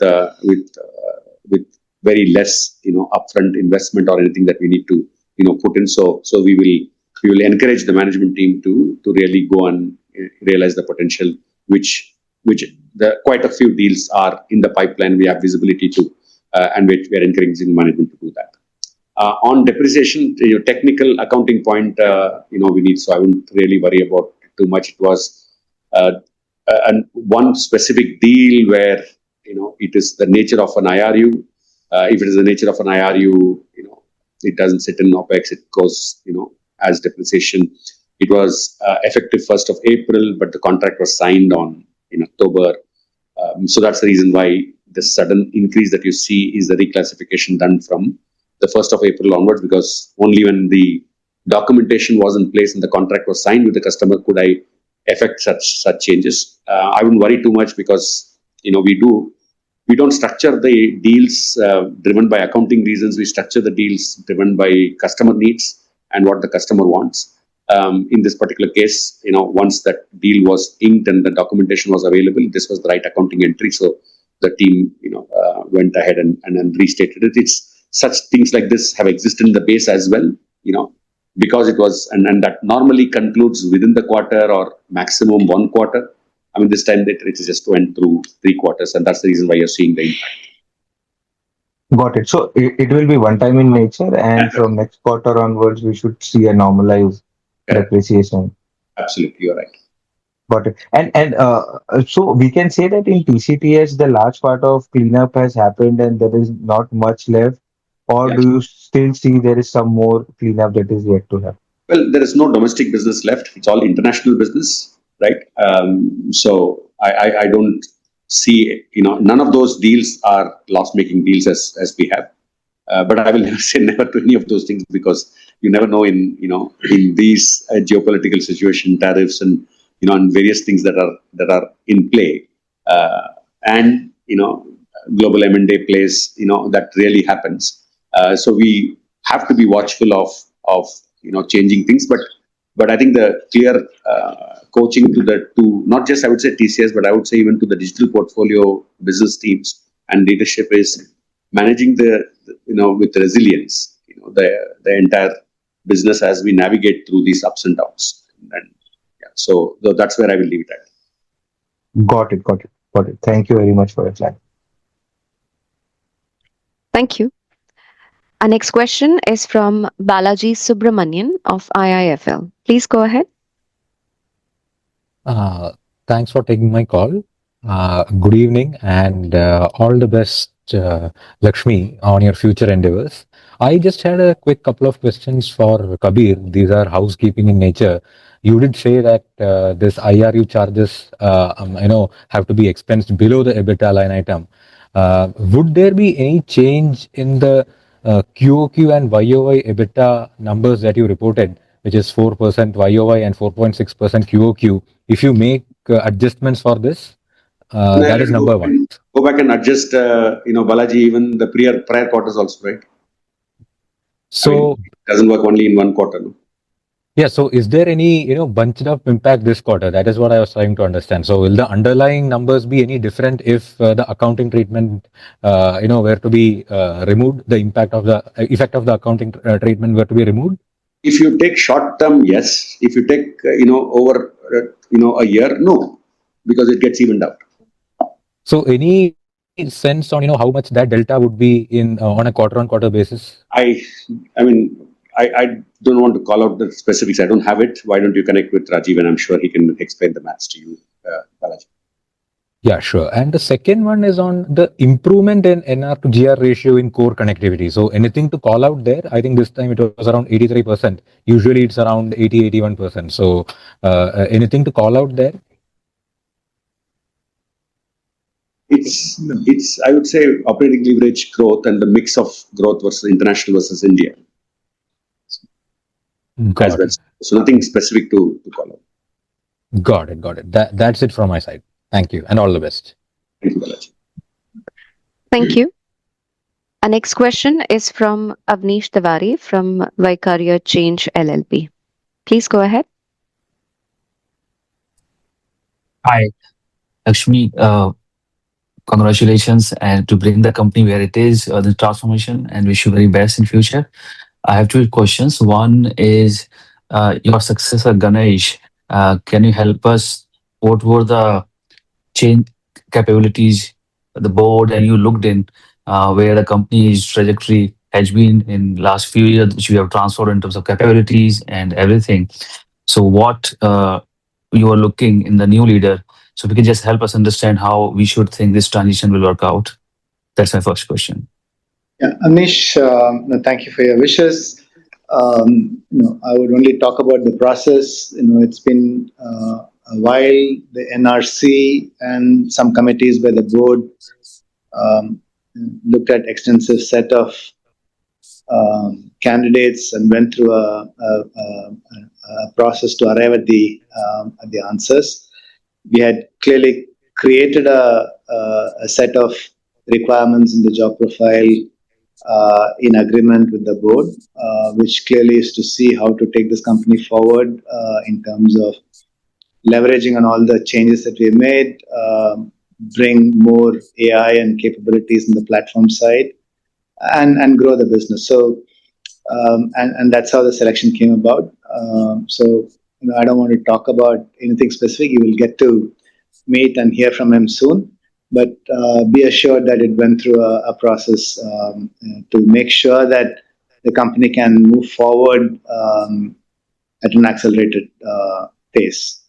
very less, upfront investment or anything that we need to, put in. So we will encourage the management team to really go and realize the potential, which quite a few deals are in the pipeline. We have visibility to, and we are encouraging management to do that. On depreciation, technical accounting point, we need, so I wouldn't really worry about it too much. It was one specific deal where, it is the nature of an IRU. If it is the nature of an IRU, it doesn't sit in OPEX, it goes, as depreciation. It was effective 1st of April, but the contract was signed in October. So that's the reason why the sudden increase that you see is the reclassification done from the 1st of April onwards, because only when the documentation was in place and the contract was signed with the customer could I affect such changes. I wouldn't worry too much, because we don't structure the deals driven by accounting reasons. We structure the deals driven by customer needs and what the customer wants. In this particular case, once that deal was inked and the documentation was available, this was the right accounting entry. So the team, went ahead and restated it. It's such things like this have existed in the base as well, because it was, and that normally concludes within the quarter or maximum 1 quarter. I mean, this time it just went through 3 quarters, and that's the reason why you're seeing the impact. Got it. So it will be one time in nature, and from next quarter onwards, we should see a normalized depreciation. Absolutely, you're right. Got it. And so we can say that in TCTS, the large part of cleanup has happened and there is not much left, or Yes. do you still see there is some more cleanup that is yet to happen? Well, there is no domestic business left. It's all international business, right? So I don't see, none of those deals are loss-making deals as we have. But I will never say never to any of those things, because you never know in these geopolitical situation, tariffs and and various things that are in play, and global M&A plays, that really happens. So we have to be watchful of changing things, but I think the clear coaching to not just, I would say, TCS, but I would say even to the digital portfolio business teams and leadership is managing with resilience, the entire business as we navigate through these ups and downs. And so that's where I will leave it at. Got it. Thank you very much for your time. Thank you. Our next question is from Balaji Subramanian of IIFL. Please go ahead. Thanks for taking my call. Good evening and all the best, Lakshmi, on your future endeavors. I just had a quick couple of questions for Kabir. These are housekeeping in nature. You did say that this IRU charges, have to be expensed below the EBITDA line item. Would there be any change in the QOQ and YOY EBITDA numbers that you reported, which is 4% YOY and 4.6% QOQ, if you make adjustments for this? That is number one. Go back and adjust, Balaji, even the prior quarters also, right? So it doesn't work only in 1 quarter. No? Yeah. So is there any, bunched up impact this quarter? That is what I was trying to understand. So will the underlying numbers be any different if the accounting treatment, were to be removed? The effect of the accounting treatment were to be removed? If you take short term, yes. If you take, over, a year, no, because it gets evened out. So any sense on, how much that delta would be in on a quarter-on-quarter basis? I mean, I don't want to call out the specifics. I don't have it. Why don't you connect with Rajiv, and I'm sure he can explain the maths to you, Balaji. Yeah, sure. And the second one is on the improvement in NR to GR ratio in core connectivity. So anything to call out there? I think this time it was around 83%. Usually it's around 80-81%. So anything to call out there? It's I would say operating leverage growth and the mix of growth versus international versus India. as Got well. it. So nothing specific to call out. Got it. Got it. That's it from my side. Thank you and all the best. Thank you, Balaji. Thank you. Our next question is from Avnish Tiwari from Vicaria Change LLP. Please go ahead. Hi, Lakshmi. Congratulations and to bring the company where it is, the transformation, and wish you very best in future. I have two questions. One is your successor Ganesh. Can you help us? What were the change capabilities the board and you looked in where the company's trajectory has been in last few years, which we have transferred in terms of capabilities and everything. So what you are looking in the new leader? So if you can just help us understand how we should think this transition will work out. That's my first question. Yeah, Amish, thank you for your wishes. I would only talk about the process. It's been a while. The NRC and some committees by the board um, looked at extensive set of candidates and went through a process to arrive at the answers. We had clearly created a set of requirements in the job profile in agreement with the board, which clearly is to see how to take this company forward in terms of leveraging on all the changes that we made, bring more AI and capabilities in the platform side, and grow the business. So, and that's how the selection came about. I don't want to talk about anything specific. You will get to meet and hear from him soon. But be assured that it went through a process to make sure that the company can move forward at an accelerated pace.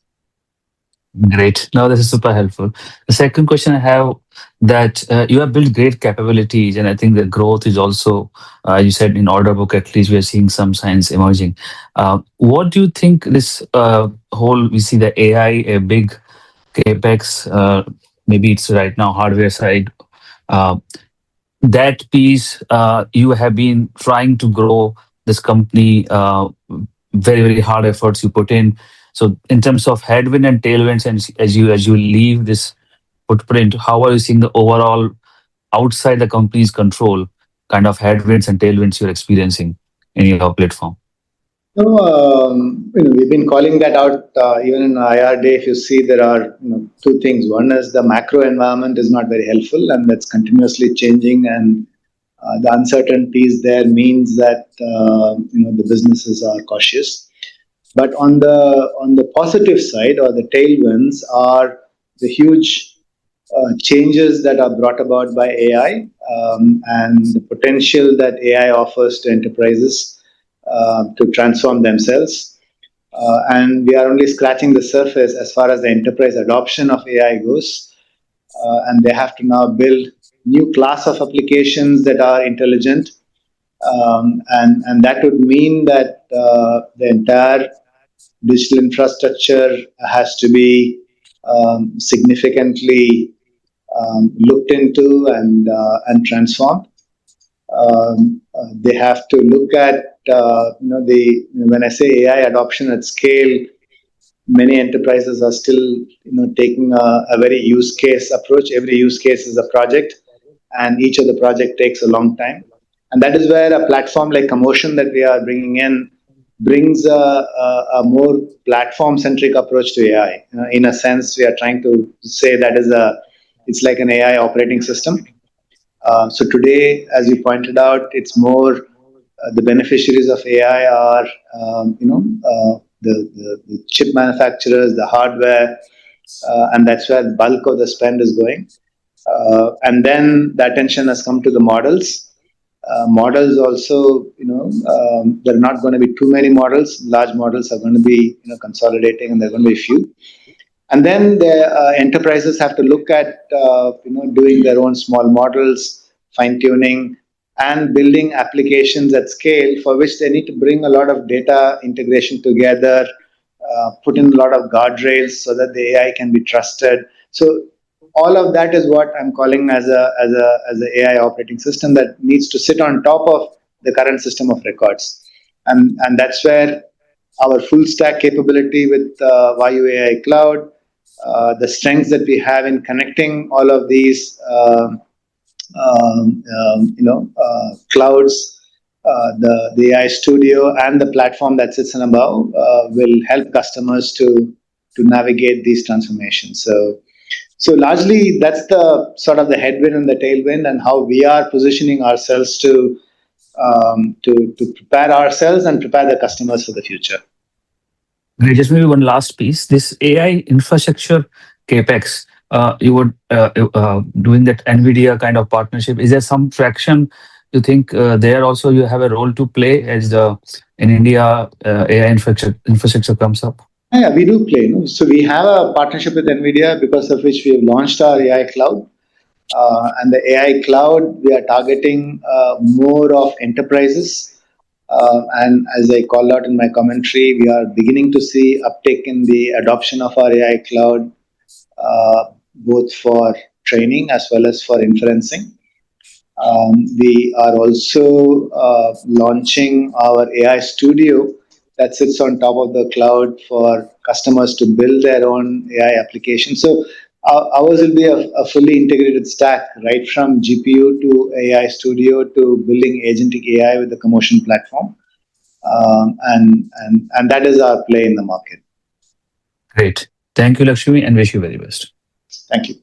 Great. No, this is super helpful. The second question I have that you have built great capabilities, and I think the growth is also, you said in order book, at least we are seeing some signs emerging. What do you think this whole, we see the AI, a big capex, maybe it's right now hardware side, uh, that piece you have been trying to grow this company, very hard efforts you put in. So in terms of headwind and tailwinds, and as you leave this footprint, how are you seeing the overall outside the company's control kind of headwinds and tailwinds you're experiencing in your platform? No, we've been calling that out even in IR day. If you see, there are two things. One is the macro environment is not very helpful, and that's continuously changing. And the uncertainties there means that the businesses are cautious. But on the positive side, or the tailwinds, are the huge changes that are brought about by AI and the potential that AI offers to enterprises to transform themselves. And we are only scratching the surface as far as the enterprise adoption of AI goes. And they have to now build new class of applications that are intelligent. And that would mean that the entire digital infrastructure has to be significantly looked into and transformed. They have to look at the when I say AI adoption at scale, many enterprises are still taking a very use case approach. Every use case is a project, and each of the project takes a long time. And that is where a platform like Commotion that we are bringing in brings a more platform centric approach to AI. In a sense, we are trying to say that it's like an AI operating system. So today, as you pointed out, it's more the beneficiaries of AI are the chip manufacturers, the hardware, and that's where the bulk of the spend is going. And then the attention has come to the models. Models also, there are not going to be too many models. Large models are going to be consolidating, and there are going to be few. And then the enterprises have to look at doing their own small models, fine tuning, and building applications at scale, for which they need to bring a lot of data integration together, put in a lot of guardrails so that the AI can be trusted. So all of that is what I'm calling as a AI operating system that needs to sit on top of the current system of records, and that's where our full stack capability with Vayu AI Cloud, the strengths that we have in connecting all of these clouds, the AI studio and the platform that sits in above will help customers to navigate these transformations. So largely that's the sort of the headwind and the tailwind, and how we are positioning ourselves to prepare ourselves and prepare the customers for the future. Great. Just maybe one last piece. This AI infrastructure capex, you were doing that NVIDIA kind of partnership. Is there some traction? You think there also you have a role to play as the in India AI infrastructure comes up? Yeah, we do play. No? So we have a partnership with NVIDIA, because of which we have launched our AI cloud. And the AI cloud, we are targeting more of enterprises. And as I called out in my commentary, we are beginning to see uptake in the adoption of our AI cloud, both for training as well as for inferencing. We are also launching our AI studio that sits on top of the cloud for customers to build their own AI application. So ours will be a fully integrated stack, right from GPU to AI studio to building agentic AI with the Commotion platform. And that is our play in the market. Great. Thank you, Lakshmi, and wish you very best. Thank you.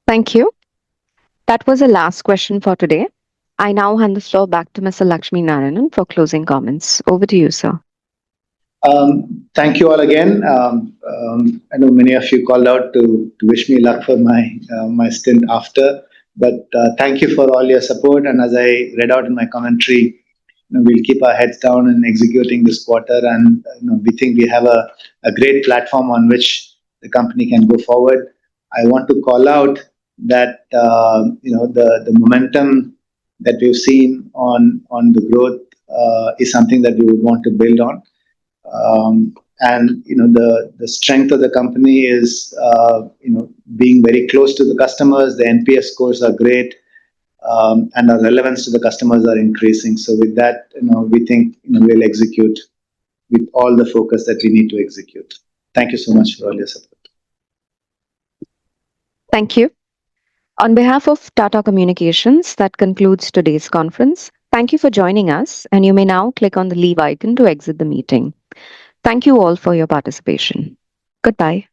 Thank you. That was the last question for today. I now hand the floor back to Mr. Lakshmi Narayanan for closing comments. Over to you, sir. Thank you all again. I know many of you called out to wish me luck for my stint after, but thank you for all your support. And as I read out in my commentary, we'll keep our heads down in executing this quarter, and we think we have a great platform on which the company can go forward. I want to call out that the momentum that we've seen on the growth is something that we would want to build on. And the strength of the company is being very close to the customers. The NPS scores are great, and our relevance to the customers are increasing. So with that, we think we'll execute with all the focus that we need to execute. Thank you so much for all your support. Thank you. On behalf of Tata Communications, that concludes today's conference. Thank you for joining us, and you may now click on the leave icon to exit the meeting. Thank you all for your participation. Goodbye.